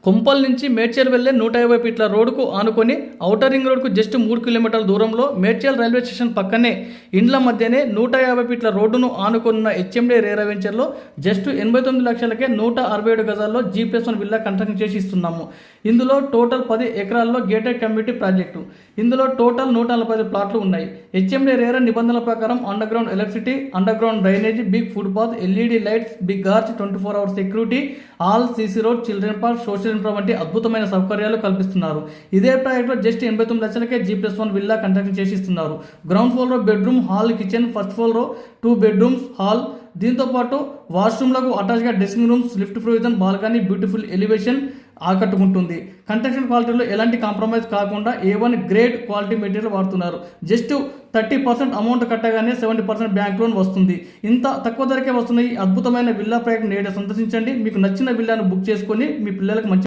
కుంపల్ నుంచి మేడ్చల్ వెళ్లే 150 ఫీట్ల రోడ్డుకు ఆనుకొని ఔటర్ రింగ్ రోడ్డుకు జస్ట్ 3 కిలోమీటర్ల దూరంలో మేడ్చల్ రైల్వే స్టేషన్ పక్కనే ఇండ్ల మధ్యనే 150 ఫీట్ల రోడ్డును ఆనుకున్న హెచ్ఎండి రేరా వెంచర్లో జస్ట్ 89 లక్షలకే 167 గజాల్లో G+1 విల్లా కన్స్ట్రక్షన్ చేసి ఇస్తున్నాము. ఇందులో టోటల్ 10 ఎకరాల్లో గేటెడ్ కమ్యూనిటీ ప్రాజెక్టు. ఇందులో టోటల్ 145 ప్లాట్లు ఉన్నాయి. హెచ్ఎండి రేరా నిబంధనల ప్రకారం underground electricity, underground drainage, big footpath, LED lights, big arch, 24 hours security, all CC road, children park, social infra వంటి అద్భుతమైన సౌకర్యాలు కల్పిస్తున్నారు. ఇదే ప్రాజెక్టులో జస్ట్ 89 లక్షలకే G+1 విల్లా కన్స్ట్రక్షన్ చేసి ఇస్తున్నారు. గ్రౌండ్ ఫ్లోర్లో బెడ్రూమ్, హాల్, కిచెన్, ఫస్ట్ ఫ్లోర్లో 2 బెడ్రూమ్స్, హాల్, దీంతో పాటు వాష్రూమ్లకు అటాచ్గా dressing rooms, lift provision, balcony, beautiful elevation ఆకట్టుకుంటుంది. కన్స్ట్రక్షన్ క్వాలిటీలో ఎలాంటి కాంప్రమైజ్ కాకుండా A1 గ్రేడ్ క్వాలిటీ మెటీరియల్ వాడుతున్నారు. జస్ట్ 30% అమౌంట్ కట్టగానే 70% బ్యాంక్ లోన్ వస్తుంది. ఇంత తక్కువ ధరకే వస్తున్న ఈ అద్భుతమైన విల్లా ప్రాజెక్ట్ నేడే సందర్శించండి. మీకు నచ్చిన విల్లాను బుక్ చేసుకొని మీ పిల్లలకు మంచి